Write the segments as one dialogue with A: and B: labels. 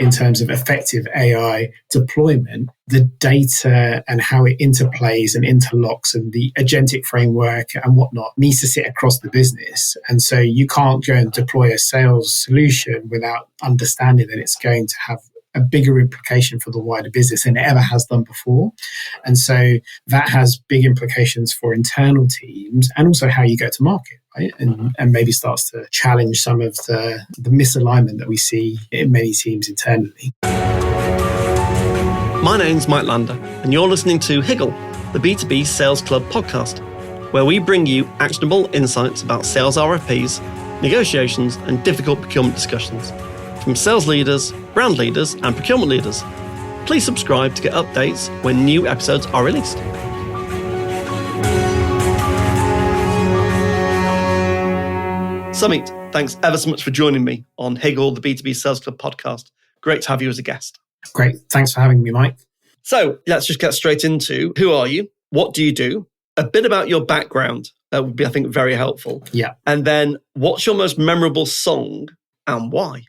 A: in terms of effective AI deployment, the data and how it interplays and interlocks and the agentic framework and whatnot needs to sit across the business. And so you can't go and deploy a sales solution without understanding that it's going to have a bigger implication for the wider business than it ever has done before. And so that has big implications for internal teams and also how you go to market, right? And maybe starts to challenge some of the misalignment that we see in many teams internally.
B: My name's Mike Lander, and you're listening to Higgle, the B2B Sales Club podcast, where we bring you actionable insights about sales RFPs, negotiations, and difficult procurement discussions from sales leaders, brand leaders, and procurement leaders. Please subscribe to get updates when new episodes are released. Sumeet, thanks ever so much for joining me on Higgle, the B2B Sales Club podcast. Great to have you as a guest.
A: Great. Thanks for having me, Mike.
B: So let's just get straight into who are you? What do you do? A bit about your background would be, I think, very helpful.
A: Yeah.
B: And then what's your most memorable song and why?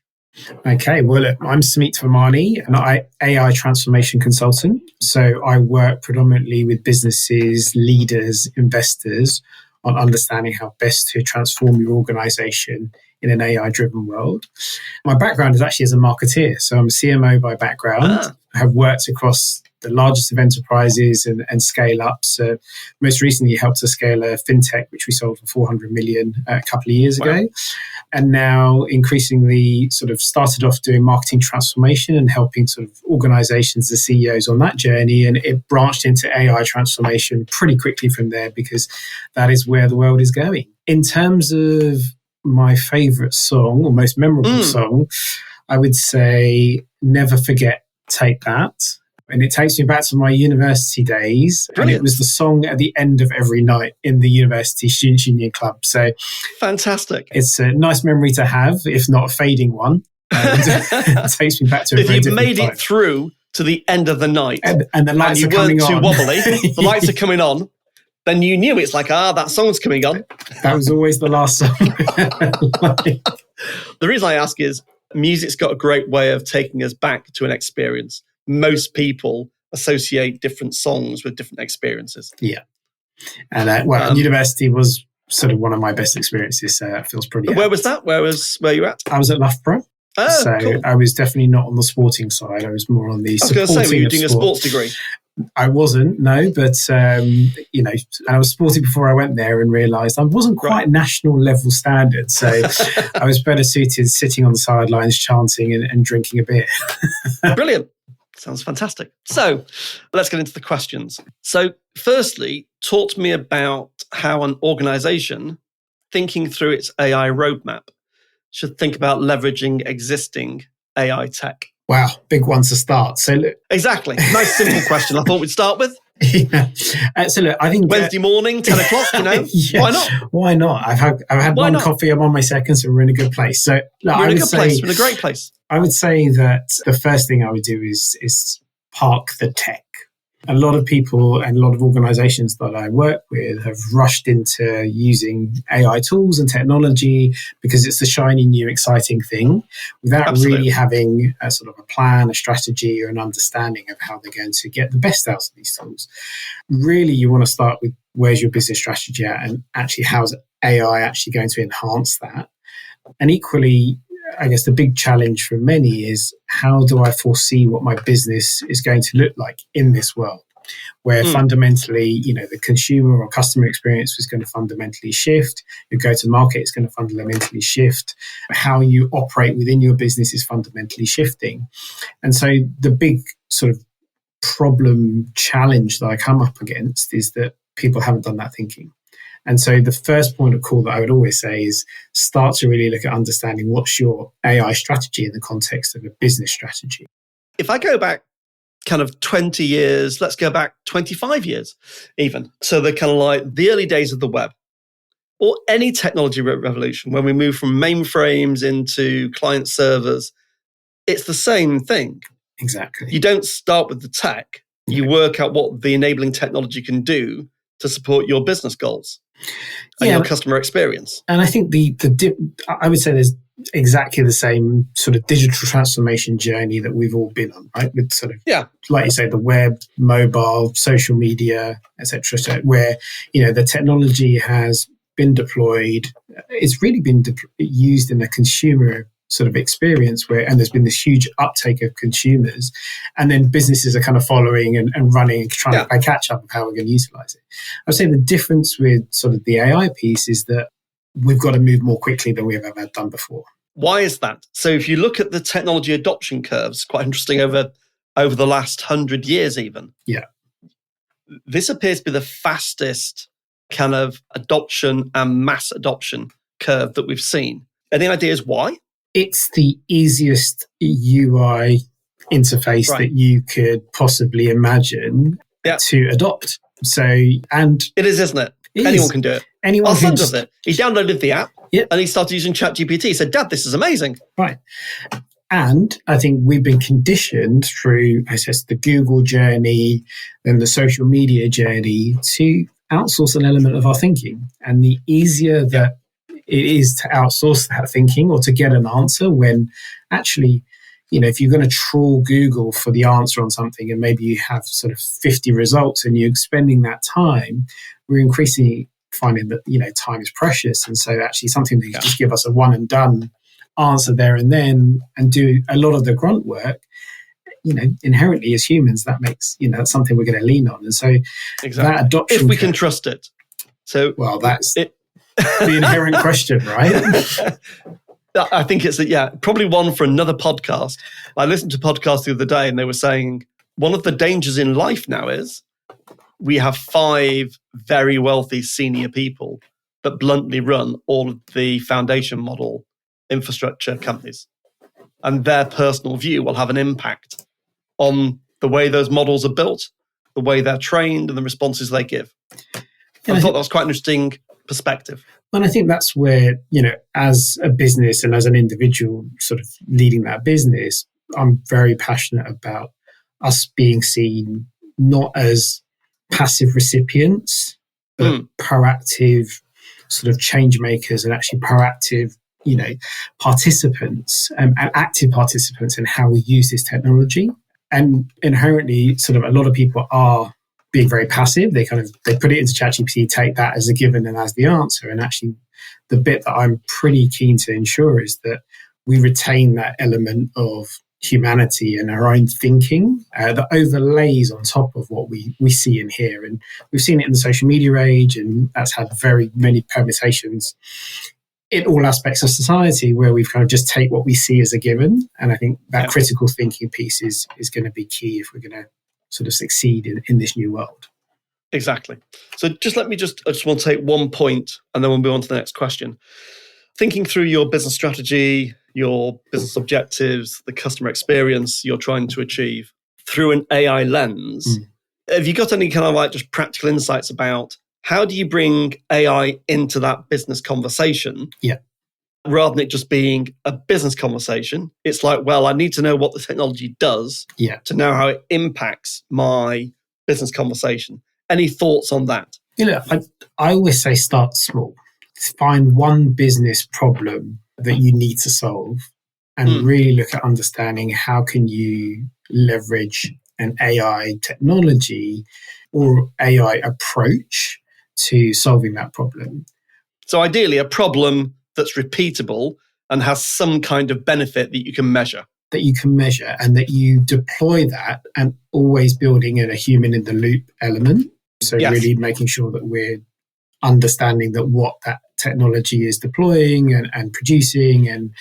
A: Okay, well, look, I'm Sumeet Vermani, an AI transformation consultant. So I work predominantly with businesses, leaders, investors on understanding how best to transform your organization in an AI-driven world. My background is actually as a marketeer. So I'm a CMO by background. I have worked across the largest of enterprises and scale-ups. Most recently helped us scale a fintech, which we sold for 400 million a couple of years ago. And now increasingly sort of started off doing marketing transformation and helping sort of organizations, the CEOs on that journey. And it branched into AI transformation pretty quickly from there because that is where the world is going. In terms of my favorite song or most memorable song, I would say Never Forget, Take That. And it takes me back to my university days.
B: Brilliant.
A: And it was the song at the end of every night in the university student union club. So
B: fantastic.
A: It's a nice memory to have, if not a fading one. And it takes me back to a very different
B: If you made
A: time.
B: it through to the end of the night
A: and the lights
B: and
A: are coming
B: you weren't
A: on.
B: too wobbly, the lights are coming on, then you knew it's like, that song's coming on.
A: That was always the last song.
B: The reason I ask is music's got a great way of taking us back to an experience. Most people associate different songs with different experiences.
A: Yeah. And university was sort of one of my best experiences, so that feels pretty
B: Where was that? Where you at?
A: I was at Loughborough.
B: Oh,
A: so
B: cool.
A: I was definitely not on the sporting side. I was more on the supporting.
B: I was going to say, were you doing
A: sport.
B: a sports degree?
A: I wasn't, no, but, and I was sporty before I went there and realised I wasn't quite national level standard. So I was better suited sitting on the sidelines, chanting and drinking a beer.
B: Brilliant. Sounds fantastic. So let's get into the questions. So firstly, talk to me about how an organisation thinking through its AI roadmap should think about leveraging existing AI tech.
A: Wow, big one to start. So look,
B: exactly. Nice simple question I thought we'd start with.
A: Yeah. So look, I think
B: Wednesday morning, 10 o'clock,
A: yeah,
B: why not?
A: Why not? I've had one coffee, I'm on my second, so we're in a good place. So look,
B: we're in a great place.
A: I would say that the first thing I would do is park the tech. A lot of people and a lot of organizations that I work with have rushed into using AI tools and technology because it's the shiny new exciting thing without really having a sort of a plan, a strategy or an understanding of how they're going to get the best out of these tools. Really, you want to start with where's your business strategy at and actually how's AI actually going to enhance that? And equally, I guess the big challenge for many is how do I foresee what my business is going to look like in this world where fundamentally, the consumer or customer experience is going to fundamentally shift. Your go-to-market is going to fundamentally shift. How you operate within your business is fundamentally shifting. And so the big sort of problem challenge that I come up against is that people haven't done that thinking. And so the first point of call that I would always say is start to really look at understanding what's your AI strategy in the context of a business strategy.
B: If I go back kind of 20 years, let's go back 25 years even. So they're kind of like the early days of the web or any technology revolution, when we move from mainframes into client servers, it's the same thing.
A: Exactly.
B: You don't start with the tech. You work out what the enabling technology can do to support your business goals and your customer experience.
A: And I think I would say there's exactly the same sort of digital transformation journey that we've all been on, right? With sort of, like you say, the web, mobile, social media, etc. So where, the technology has been deployed, it's really been used in a consumer sort of experience and there's been this huge uptake of consumers, and then businesses are kind of following and running and trying to play catch up of how we're going to utilize it. I'd say the difference with sort of the AI piece is that we've got to move more quickly than we've ever done before.
B: Why is that? So if you look at the technology adoption curves, quite interesting over the last 100 years even.
A: Yeah.
B: This appears to be the fastest kind of adoption and mass adoption curve that we've seen. Any ideas why?
A: It's the easiest UI interface that you could possibly imagine to adopt. And
B: it is, isn't it? Anyone can do it. Our son does it. He downloaded the app and he started using ChatGPT. He said, "Dad, this is amazing."
A: Right. And I think we've been conditioned through, I guess, the Google journey and the social media journey to outsource an element of our thinking. And the easier that it is to outsource that thinking or to get an answer, when actually, if you're going to trawl Google for the answer on something and maybe you have sort of 50 results and you're spending that time, we're increasingly finding that, time is precious. And so actually something that you just give us a one and done answer there and then and do a lot of the grunt work, inherently as humans, that makes, that's something we're going to lean on. And so that adoption...
B: If we can trust it. So,
A: well, that's the inherent question, right?
B: I think it's probably one for another podcast. I listened to a podcast the other day and they were saying one of the dangers in life now is we have 5 very wealthy senior people that bluntly run all of the foundation model infrastructure companies. And their personal view will have an impact on the way those models are built, the way they're trained, and the responses they give. I thought that was quite an interesting perspective.
A: And I think that's where, as a business and as an individual sort of leading that business, I'm very passionate about us being seen not as passive recipients, but proactive sort of change makers and actually proactive, participants and active participants in how we use this technology. And inherently, sort of a lot of people are being very passive. They put it into ChatGPT, take that as a given and as the answer. And actually, the bit that I'm pretty keen to ensure is that we retain that element of humanity and our own thinking that overlays on top of what we see and hear. And we've seen it in the social media age, and that's had very many permutations in all aspects of society where we've kind of just take what we see as a given. And I think that critical thinking piece is going to be key if we're going to sort of succeed in this new world.
B: Exactly. So I just want to take one point and then we'll move on to the next question. Thinking through your business strategy, your business objectives, the customer experience you're trying to achieve through an AI lens, have you got any kind of just practical insights about how do you bring AI into that business conversation?
A: Yeah.
B: Rather than it just being a business conversation, it's like, well, I need to know what the technology does to know how it impacts my business conversation. Any thoughts on that?
A: I always say start small. Find one business problem that you need to solve and really look at understanding how can you leverage an AI technology or AI approach to solving that problem.
B: So ideally, a problem that's repeatable and has some kind of benefit that you can measure.
A: That you can measure and that you deploy that and always building in a human in the loop element. So really making sure that we're understanding that what that technology is deploying and producing and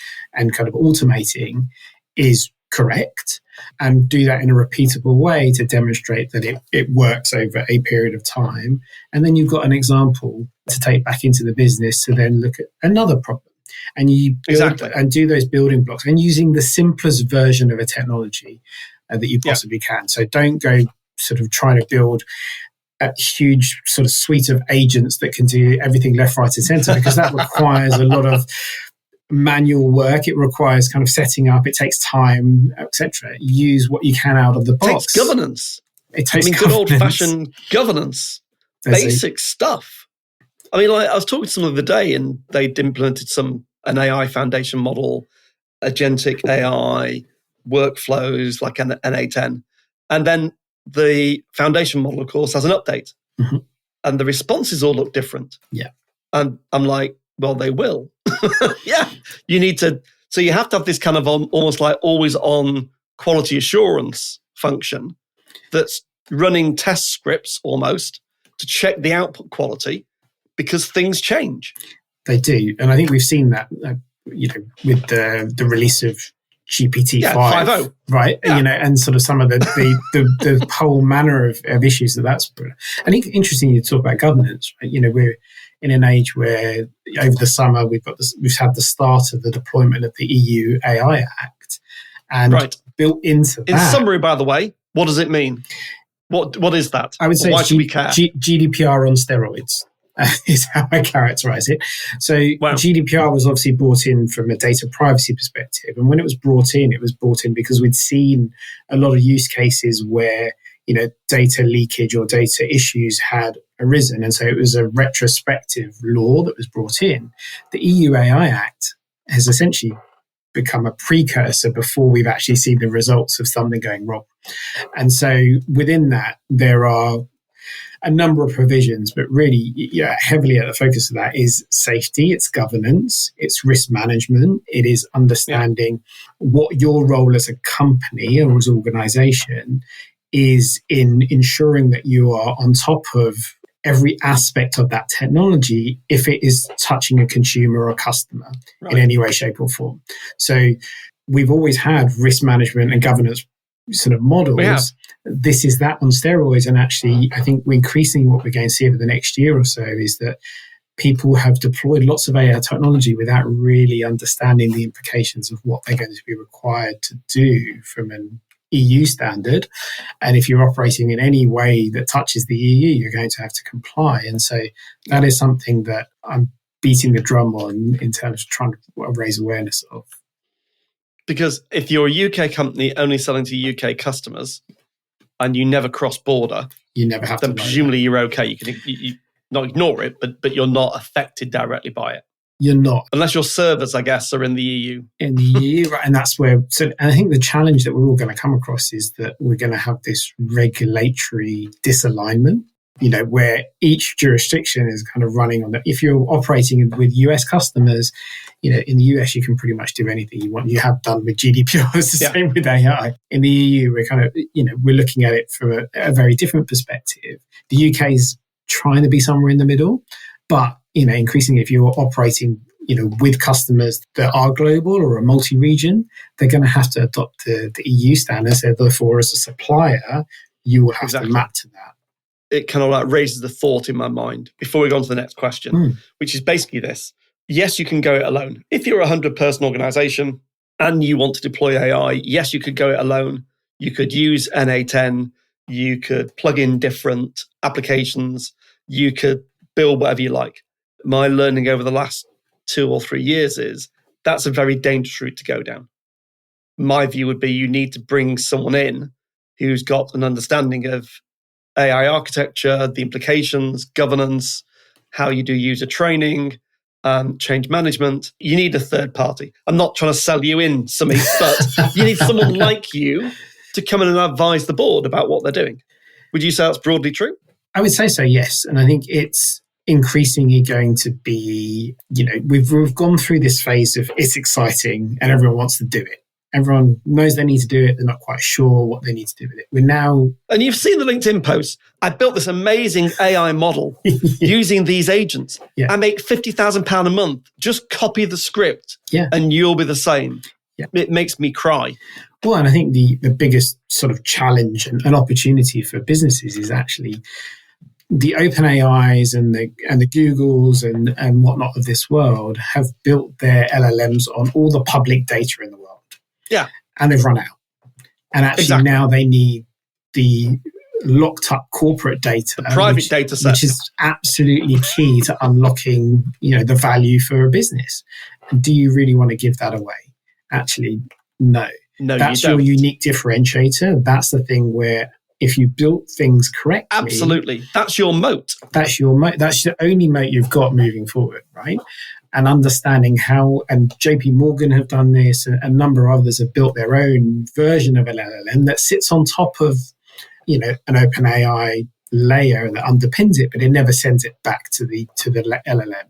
A: kind of automating is correct, and do that in a repeatable way to demonstrate that it works over a period of time. And then you've got an example to take back into the business to then look at another problem. And you build and do those building blocks and using the simplest version of a technology that you possibly can. So don't go sort of trying to build a huge sort of suite of agents that can do everything left, right, and center, because that requires a lot of manual work. It requires kind of setting up. It takes time, etc. Use what you can out of the box.
B: It takes governance.
A: It takes
B: good old-fashioned governance, basic stuff. I mean, I was talking to someone the other day, and they'd implemented some an AI foundation model, agentic AI, workflows like an A10. And then the foundation model, of course, has an update.
A: Mm-hmm.
B: And the responses all look different.
A: Yeah.
B: And I'm like, well, they will. Yeah. You need to, so you have to have this kind of almost like always on quality assurance function that's running test scripts almost to check the output quality because things change.
A: They do. And I think we've seen that, with the release of GPT-5,
B: 5.0.
A: right?
B: Yeah.
A: And sort of some of the whole manner of issues that's put. I think interesting you talk about governance, right? We're in an age where over the summer we've had the start of the deployment of the EU AI Act, and built into that.
B: In summary, by the way, what does it mean? What is that?
A: I would say
B: why should we care?
A: GDPR on steroids. Is how I characterize it. So GDPR was obviously brought in from a data privacy perspective. And when it was brought in because we'd seen a lot of use cases where, data leakage or data issues had arisen. And so it was a retrospective law that was brought in. The EU AI Act has essentially become a precursor before we've actually seen the results of something going wrong. And so within that, there are a number of provisions, but really heavily at the focus of that is safety, it's governance, it's risk management, it is understanding what your role as a company or as an organization is in ensuring that you are on top of every aspect of that technology if it is touching a consumer or a customer in any way, shape or form. So we've always had risk management and governance sort of models. This is that on steroids. And actually, I think increasingly what we're going to see over the next year or so is that people have deployed lots of AI technology without really understanding the implications of what they're going to be required to do from an EU standard. And if you're operating in any way that touches the EU, you're going to have to comply. And so that is something that I'm beating the drum on in terms of trying to raise awareness of.
B: Because if you're a UK company only selling to UK customers and you never cross border,
A: you never have
B: then presumably you're okay. You can not ignore it, but you're not affected directly by it.
A: You're not.
B: Unless your servers, I guess, are in the EU.
A: In the EU, right. And that's where, and I think the challenge that we're all going to come across is that we're going to have this regulatory disalignment, where each jurisdiction is kind of running on that. If you're operating with US customers, in the US, you can pretty much do anything you want. You have done with GDPR. It's the same with AI. In the EU, we're kind of, we're looking at it from a very different perspective. The UK is trying to be somewhere in the middle, but, increasingly, if you're operating, with customers that are global or a multi-region, they're going to have to adopt the EU standards. Therefore, as a supplier, you will have to map to that.
B: It kind of like raises the thought in my mind before we go on to the next question, which is basically this. Yes, you can go it alone. If you're a 100-person organization and you want to deploy AI, yes, you could go it alone. You could use an A10. You could plug in different applications. You could build whatever you like. My learning over the last 2 or 3 years is that's a very dangerous route to go down. My view would be you need to bring someone in who's got an understanding of AI architecture, the implications, governance, how you do user training, change management. You need a third party. I'm not trying to sell you in, Sumeet, but you need someone like you to come in and advise the board about what they're doing. Would you say that's broadly true?
A: I would say so, yes. And I think it's increasingly going to be, we've gone through this phase of it's exciting and everyone wants to do it. Everyone knows they need to do it. They're not quite sure what they need to do with it. We're now...
B: And you've seen the LinkedIn post. I built this amazing AI model using these agents. I make £50,000 a month. Just copy the script and you'll be the same. It makes me cry.
A: Well, and I think the biggest sort of challenge and opportunity for businesses is actually the OpenAIs and the Googles and whatnot of this world have built their LLMs on all the public data in the world.
B: Yeah.
A: And they've run out. And actually now they need the locked up corporate data.
B: Private data set.
A: Which is absolutely key to unlocking, the value for a business. And do you really want to give that away? Actually, no.
B: No,
A: that's
B: you don't.
A: your unique differentiator. That's the thing where if you built things correctly...
B: Absolutely. That's your moat.
A: That's your moat. That's the only moat you've got moving forward, right? and understanding how, and JP Morgan have done this, and a number of others have built their own version of an LLM that sits on top of, an OpenAI layer that underpins it, but it never sends it back to the LLM.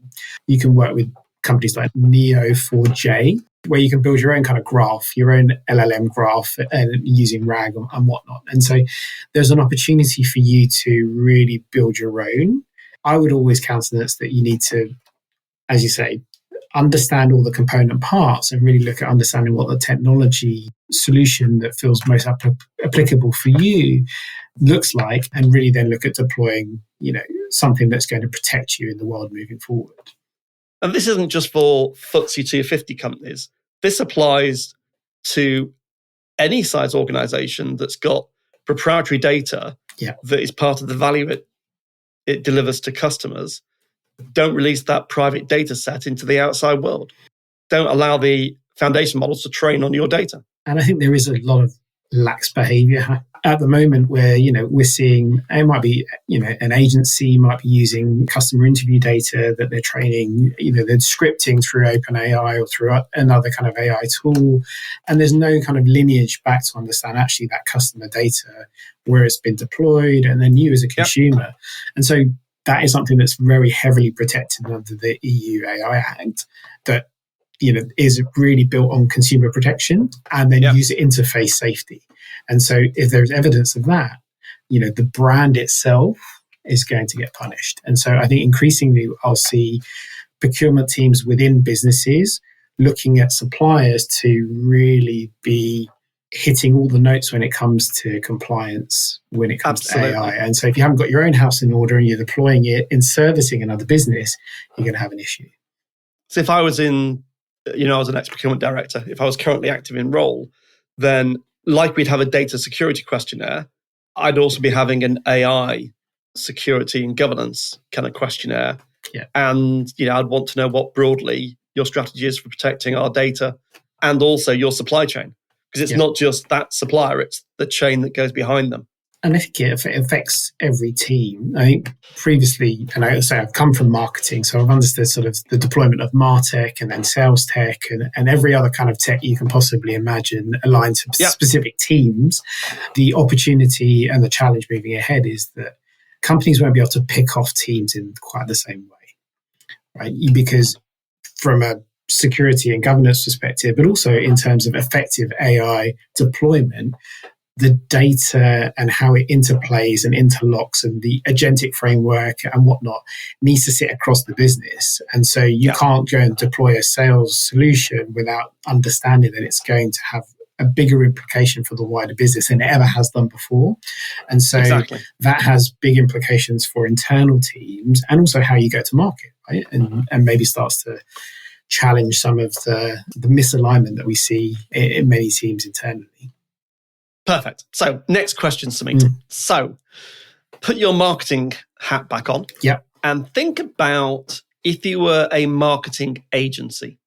A: You can work with companies like Neo4j, where you can build your own kind of graph, your own LLM graph, and using RAG and whatnot. And so there's an opportunity for you to really build your own. I would always countenance that you need to, as you say, understand all the component parts and really look at understanding what the technology solution that feels most applicable for you looks like, and really then look at deploying, something that's going to protect you in the world moving forward.
B: And this isn't just for FTSE 250 companies. This applies to any size organization that's got proprietary data that is part of the value it delivers to customers. Don't release that private data set into the outside world. Don't allow the foundation models to train on your data.
A: And I think there is a lot of lax behavior at the moment where, we're seeing, it might be, an agency might be using customer interview data that they're training, they're scripting through OpenAI or through another kind of AI tool. And there's no kind of lineage back to understand actually that customer data, where it's been deployed, and then you as a consumer. Yep. And so that is something that's very heavily protected under the EU AI Act that, is really built on consumer protection and then user interface safety. And so if there's evidence of that, the brand itself is going to get punished. And so I think increasingly I'll see procurement teams within businesses looking at suppliers to really be hitting all the notes when it comes to compliance, when it comes to AI. And so if you haven't got your own house in order and you're deploying it in servicing another business, you're going to have an issue.
B: So if I was I was an ex-procurement director, if I was currently active in role, then like we'd have a data security questionnaire, I'd also be having an AI security and governance kind of questionnaire.
A: Yeah.
B: And, I'd want to know what broadly your strategy is for protecting our data and also your supply chain. Because it's not just that supplier, it's the chain that goes behind them.
A: And I think it affects every team. I think previously, and I say I've come from marketing, so I've understood sort of the deployment of MarTech and then sales tech and every other kind of tech you can possibly imagine aligned to specific teams. The opportunity and the challenge moving ahead is that companies won't be able to pick off teams in quite the same way, right? Because from a security and governance perspective, but also in terms of effective AI deployment, the data and how it interplays and interlocks and the agentic framework and whatnot needs to sit across the business. And so you can't go and deploy a sales solution without understanding that it's going to have a bigger implication for the wider business than it ever has done before. And so that has big implications for internal teams and also how you go to market, right? And maybe starts to challenge some of the misalignment that we see in many teams internally.
B: Perfect. So next question, Sumeet. So put your marketing hat back on and think about if you were a marketing agency,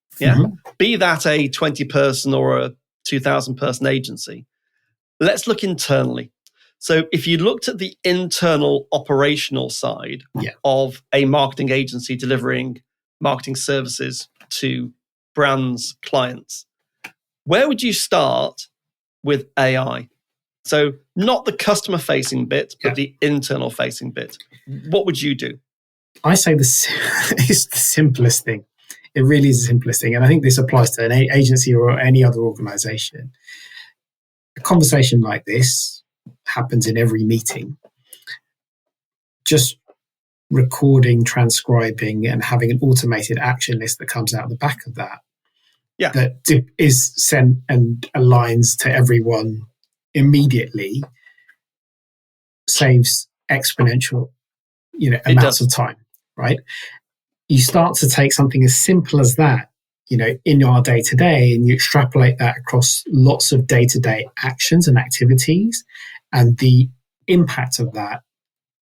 B: be that a 20-person or a 2,000-person agency. Let's look internally. So if you looked at the internal operational side of a marketing agency delivering marketing services to brands, clients, where would you start with AI? So not the customer-facing bit, but the internal-facing bit. What would you do?
A: I say this is the simplest thing. It really is the simplest thing. And I think this applies to an agency or any other organization. A conversation like this happens in every meeting. Just recording, transcribing, and having an automated action list that comes out the back of that. That is sent and aligns to everyone immediately saves exponential, amounts of time, right? You start to take something as simple as that, in our day-to-day, and you extrapolate that across lots of day-to-day actions and activities, and the impact of that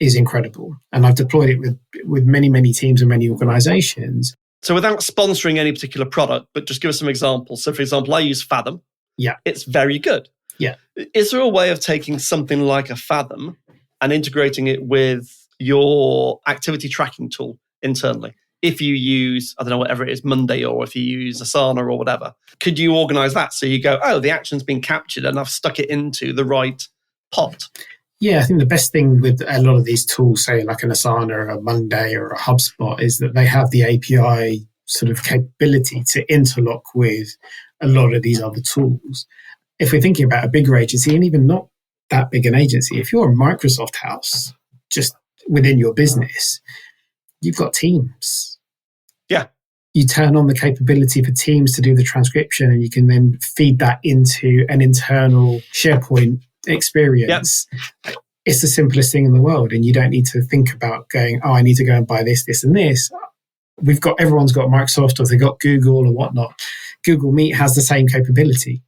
A: is incredible. And I've deployed it with many, many teams and many organizations.
B: So without sponsoring any particular product, but just give us some examples. So for example, I use Fathom.
A: Yeah.
B: It's very good.
A: Yeah.
B: Is there a way of taking something like a Fathom and integrating it with your activity tracking tool internally? if you use, I don't know, whatever it is, Monday, or if you use Asana or whatever, could you organize that? So you go, oh, the action's been captured and I've stuck it into the right pot.
A: Yeah, I think the best thing with a lot of these tools, say like an Asana or a Monday or a HubSpot, is that they have the API sort of capability to interlock with a lot of these other tools. If we're thinking about a bigger agency, and even not that big an agency, if you're a Microsoft house, just within your business, you've got Teams.
B: Yeah.
A: You turn on the capability for Teams to do the transcription, and you can then feed that into an internal SharePoint experience. Yep. It's the simplest thing in the world, and you don't need to think about going, oh, I need to go and buy this, this, and this. Everyone's got Microsoft, or they've got Google or whatnot. Google Meet has the same capability.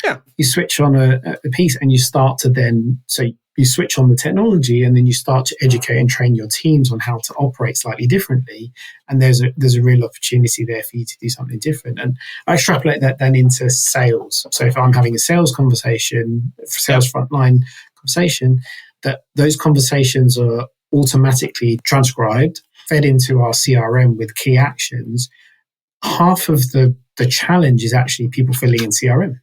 B: Yeah.
A: You switch on a piece and you start to then, so you switch on the technology, and then you start to educate and train your teams on how to operate slightly differently. And there's a real opportunity there for you to do something different. And I extrapolate that then into sales. So if I'm having a sales conversation, sales frontline conversation, that those conversations are automatically transcribed, fed into our CRM with key actions. Half of the challenge is actually people filling in CRM.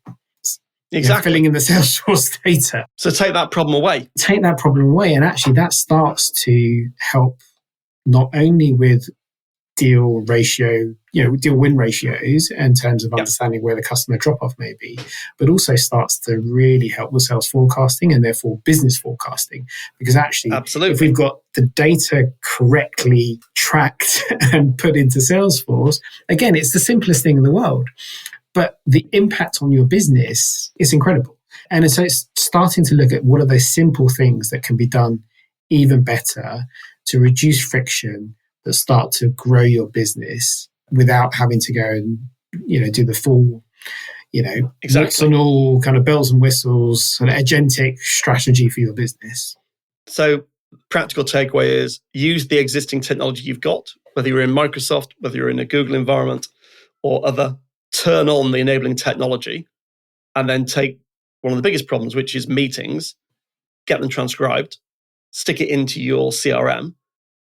B: Exactly.
A: Filling in the Salesforce data.
B: So take that problem away.
A: And actually that starts to help not only with deal win ratios in terms of understanding where the customer drop-off may be, but also starts to really help with sales forecasting and therefore business forecasting. Because actually,
B: absolutely,
A: if we've got the data correctly tracked and put into Salesforce, again, it's the simplest thing in the world. But the impact on your business is incredible. And so it's starting to look at what are those simple things that can be done even better to reduce friction that start to grow your business without having to go and, do the full, what's on all kind of bells and whistles, an agentic strategy for your business.
B: So practical takeaway is use the existing technology you've got, whether you're in Microsoft, whether you're in a Google environment or other. Turn on the enabling technology, and then take one of the biggest problems, which is meetings, get them transcribed, stick it into your CRM,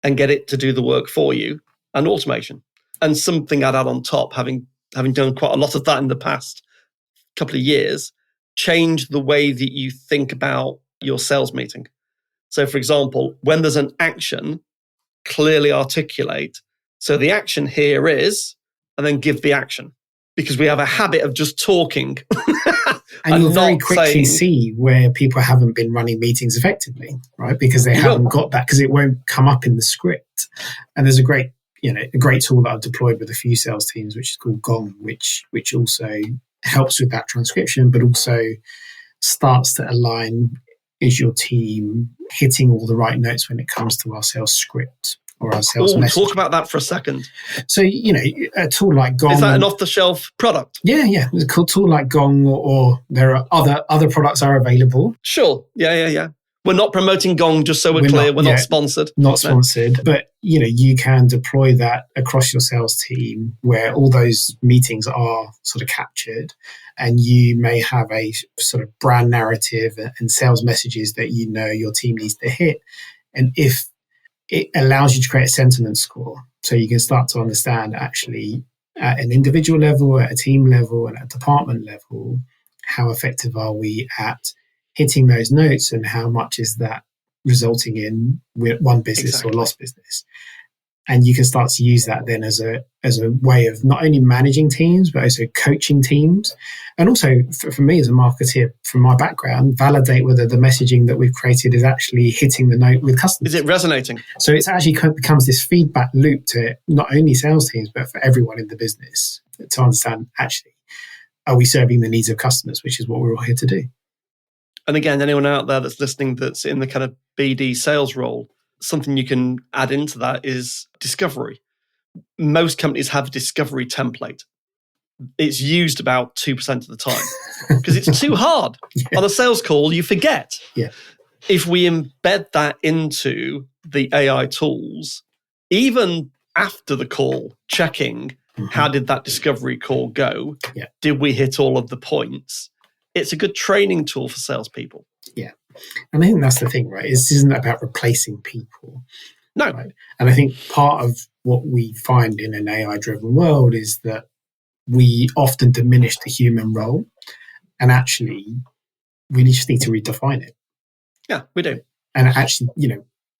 B: and get it to do the work for you, and automation. And something I'd add on top, having done quite a lot of that in the past couple of years, change the way that you think about your sales meeting. So, for example, when there's an action, clearly articulate. So the action here is, and then give the action. Because we have a habit of just talking.
A: And you'll very quickly see where people haven't been running meetings effectively, right? Because they haven't got that, because it won't come up in the script. And there's a great tool that I've deployed with a few sales teams, which is called Gong, which also helps with that transcription, but also starts to align, is your team hitting all the right notes when it comes to our sales script? Or our sales message.
B: Talk about that for a second.
A: So, a tool like Gong.
B: Is that an off-the-shelf product?
A: Yeah. It's a cool tool like Gong, or there are other products are available.
B: Sure. Yeah. We're not promoting Gong, just so we're clear. We're not sponsored.
A: Not sponsored. But, you can deploy that across your sales team where all those meetings are sort of captured. And you may have a sort of brand narrative and sales messages that your team needs to hit. And if it allows you to create a sentiment score. So you can start to understand actually at an individual level, at a team level, and at a department level, how effective are we at hitting those notes, and how much is that resulting in one business or lost business. And you can start to use that then as a way of not only managing teams, but also coaching teams. And also, for me as a marketeer, from my background, validate whether the messaging that we've created is actually hitting the note with customers.
B: Is it resonating?
A: So it's actually becomes this feedback loop to not only sales teams, but for everyone in the business to understand, actually, are we serving the needs of customers, which is what we're all here to do.
B: And again, anyone out there that's listening that's in the kind of BD sales role, something you can add into that is discovery. Most companies have a discovery template. It's used about 2% of the time because it's too hard. Yeah. On a sales call, you forget.
A: Yeah.
B: If we embed that into the AI tools, even after the call, checking how did that discovery call go?
A: Yeah.
B: Did we hit all of the points? It's a good training tool for salespeople.
A: Yeah. And I think that's the thing, right? This isn't about replacing people.
B: No.
A: Right? And I think part of what we find in an AI-driven world is that we often diminish the human role, and actually we just need to redefine it.
B: Yeah, we do.
A: And actually,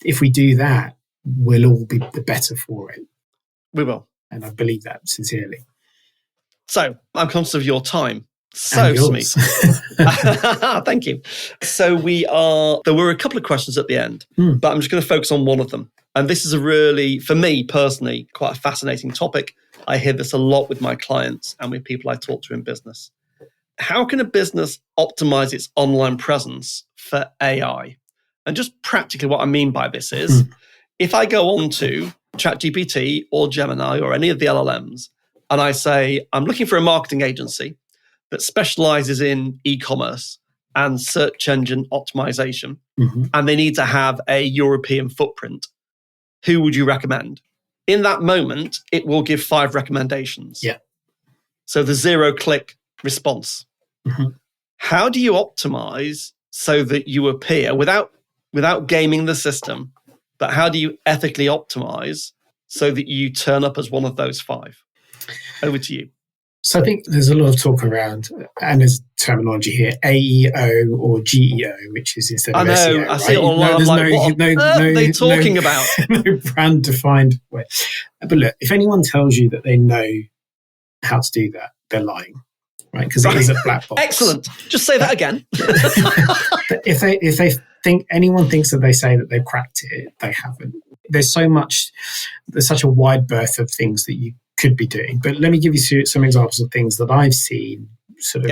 A: if we do that, we'll all be the better for it.
B: We will.
A: And I believe that sincerely.
B: So I'm conscious of your time. So, Sumeet. Thank you. So there were a couple of questions at the end, but I'm just going to focus on one of them. And this is a really, for me personally, quite a fascinating topic. I hear this a lot with my clients and with people I talk to in business. How can a business optimize its online presence for AI? And just practically what I mean by this is, if I go on to ChatGPT or Gemini or any of the LLMs, and I say, I'm looking for a marketing agency that specializes in e-commerce and search engine optimization, and they need to have a European footprint, who would you recommend? In that moment, it will give 5 recommendations.
A: Yeah.
B: So the 0-click response. How do you optimize so that you appear without gaming the system, but how do you ethically optimize so that you turn up as one of those 5? Over to you.
A: So I think there's a lot of talk around, and there's terminology here, AEO or GEO, which is instead of SEO.
B: I know, I see it online. I'm like, what are they talking about?
A: No brand defined way. But look, if anyone tells you that they know how to do that, they're lying, right? Because it is a black box.
B: Excellent. Just say that again.
A: But if they think anyone thinks that they say that they've cracked it, they haven't. There's such a wide berth of things that you could be doing. But let me give you some examples of things that I've seen some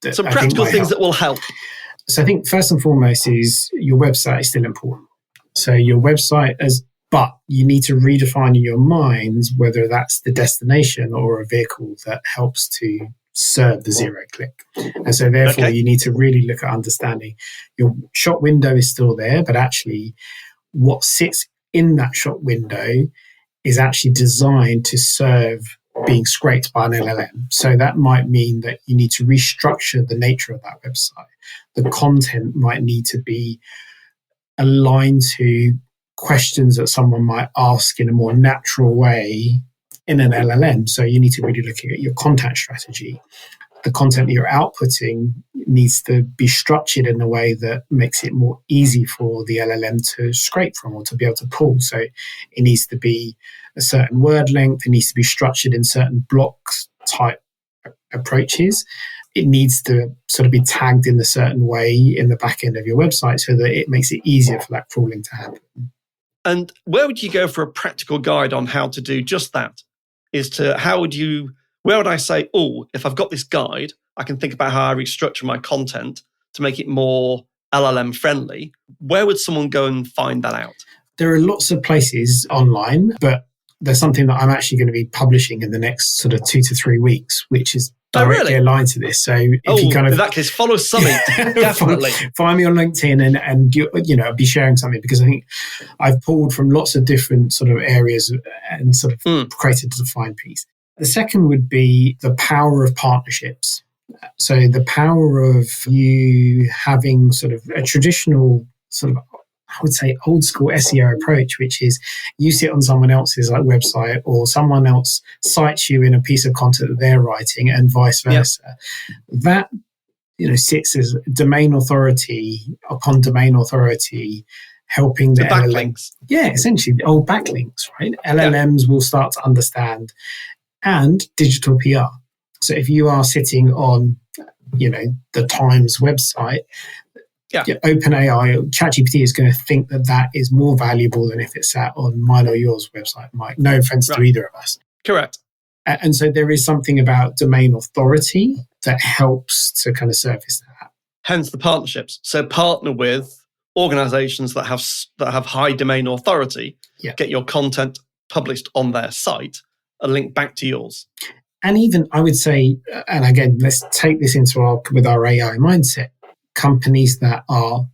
B: practical things that will help.
A: So I think first and foremost is your website is still important. So your website but you need to redefine in your minds whether that's the destination or a vehicle that helps to serve the 0-click. And so therefore you need to really look at understanding your shop window is still there, but actually what sits in that shop window is actually designed to serve being scraped by an LLM. So that might mean that you need to restructure the nature of that website. The content might need to be aligned to questions that someone might ask in a more natural way in an LLM. So you need to really look at your content strategy. The content that you're outputting needs to be structured in a way that makes it more easy for the LLM to scrape from or to be able to pull. So it needs to be a certain word length. It needs to be structured in certain blocks type approaches. It needs to sort of be tagged in a certain way in the back end of your website so that it makes it easier for that crawling to happen.
B: And where would you go for a practical guide on how to do just that? Where would I say, if I've got this guide, I can think about how I restructure my content to make it more LLM friendly. Where would someone go and find that out?
A: There are lots of places online, but there's something that I'm actually going to be publishing in the next sort of 2 to 3 weeks, which is directly aligned to this. So if you
B: in that case, follow Sumeet, definitely.
A: Find me on LinkedIn and I'll be sharing something because I think I've pulled from lots of different sort of areas and sort of created a defined piece. The second would be the power of partnerships. So the power of you having sort of a traditional sort of, I would say, old school SEO approach, which is you sit on someone else's website or someone else cites you in a piece of content that they're writing and vice versa. That sits as domain authority upon domain authority, helping the
B: backlinks.
A: Essentially the old backlinks, right? LLMs will start to understand. And digital PR. So if you are sitting on, the Times website, OpenAI, ChatGPT is going to think that is more valuable than if it sat on mine or yours website, Mike. No offense to either of us.
B: Correct.
A: And so there is something about domain authority that helps to kind of surface that.
B: Hence the partnerships. So partner with organizations that have high domain authority, get your content published on their site, a link back to yours.
A: And even I would say, and again, let's take this with our AI mindset, companies that are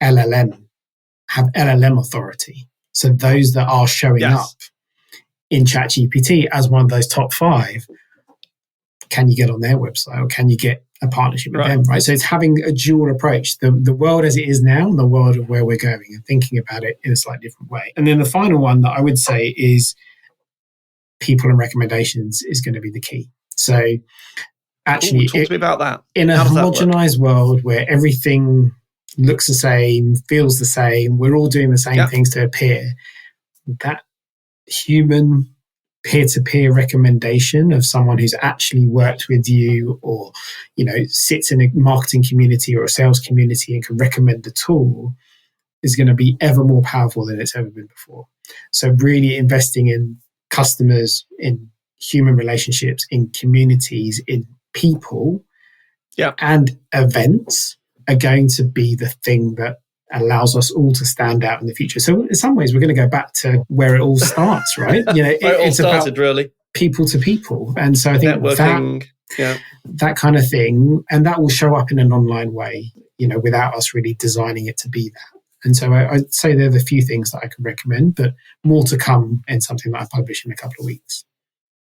A: have LLM authority. So those that are showing up in ChatGPT as one of those top 5, can you get on their website or can you get a partnership with them, right? So it's having a dual approach, the world as it is now and the world of where we're going and thinking about it in a slightly different way. And then the final one that I would say is people and recommendations is going to be the key. So actually,
B: talk to me about that.
A: In a homogenized world where everything looks the same, feels the same, we're all doing the same things to appear, that human peer-to-peer recommendation of someone who's actually worked with you or, sits in a marketing community or a sales community and can recommend the tool is going to be ever more powerful than it's ever been before. So really investing in customers, in human relationships, in communities, in people, and events are going to be the thing that allows us all to stand out in the future. So in some ways, we're going to go back to where it all starts, right?
B: It's about really
A: people to people. And so I think
B: networking,
A: that kind of thing, and that will show up in an online way, without us really designing it to be that. And so I'd say they're the few things that I could recommend, but more to come in something that I publish in a couple of weeks.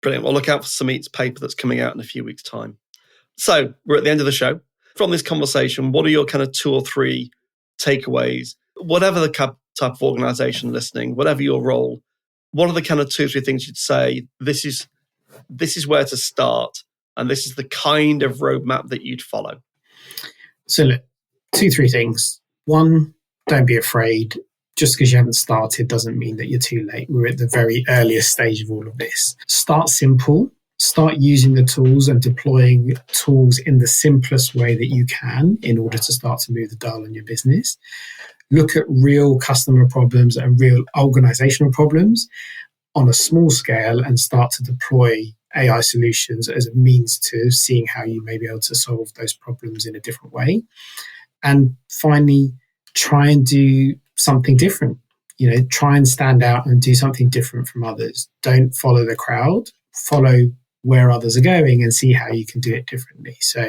B: Brilliant. Well, look out for Sumeet's paper that's coming out in a few weeks' time. So we're at the end of the show. From this conversation, what are your kind of 2 or 3 takeaways? Whatever the type of organization listening, whatever your role, what are the kind of 2 or 3 things you'd say, this is where to start, and this is the kind of roadmap that you'd follow?
A: So look, 2, 3 things. 1, don't be afraid. Just because you haven't started doesn't mean that you're too late. We're at the very earliest stage of all of this. Start simple. Start using the tools and deploying tools in the simplest way that you can in order to start to move the dial on your business. Look at real customer problems and real organizational problems on a small scale and start to deploy AI solutions as a means to seeing how you may be able to solve those problems in a different way. And finally, try and do something different. Try and stand out and do something different from others. Don't follow the crowd. Follow where others are going and see how you can do it differently. So,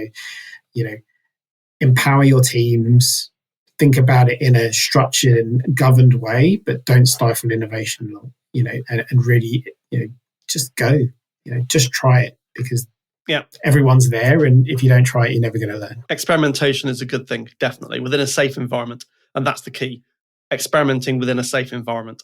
A: empower your teams, think about it in a structured and governed way, but don't stifle innovation, and really, just go, just try it because everyone's there. And if you don't try it, you're never going to learn.
B: Experimentation is a good thing, definitely, within a safe environment. And that's the key. Experimenting within a safe environment.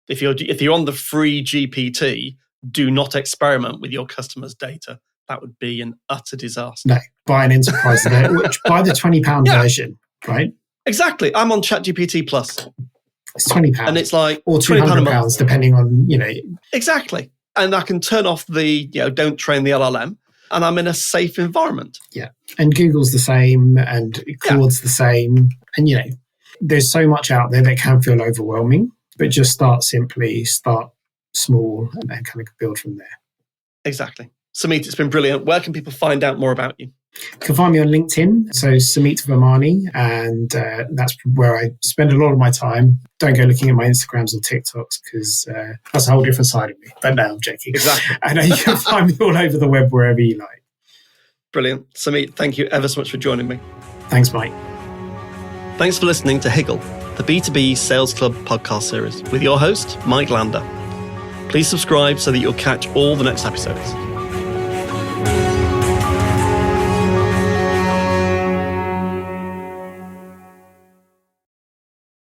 B: If you're on the free GPT, do not experiment with your customers' data. That would be an utter disaster.
A: No, buy an enterprise which buy the £20 version, right?
B: Exactly. I'm on ChatGPT Plus.
A: It's £20.
B: And it's like
A: or £200 depending on,
B: Exactly. And I can turn off the, don't train the LLM, and I'm in a safe environment.
A: Yeah. And Google's the same and Claude's the same. And, there's so much out there that can feel overwhelming, but just start simply, start small, and then kind of build from there.
B: Exactly. Sumeet, it's been brilliant. Where can people find out more about you?
A: You can find me on LinkedIn, so Sumeet Vermani, and that's where I spend a lot of my time. Don't go looking at my Instagrams or TikToks because that's a whole different side of me. But no, I'm joking.
B: Exactly.
A: And you can find me all over the web wherever you like.
B: Brilliant. Sumeet, thank you ever so much for joining me.
A: Thanks, Mike.
B: Thanks for listening to Higgle, the B2B Sales Club podcast series with your host, Mike Lander. Please subscribe so that you'll catch all the next episodes.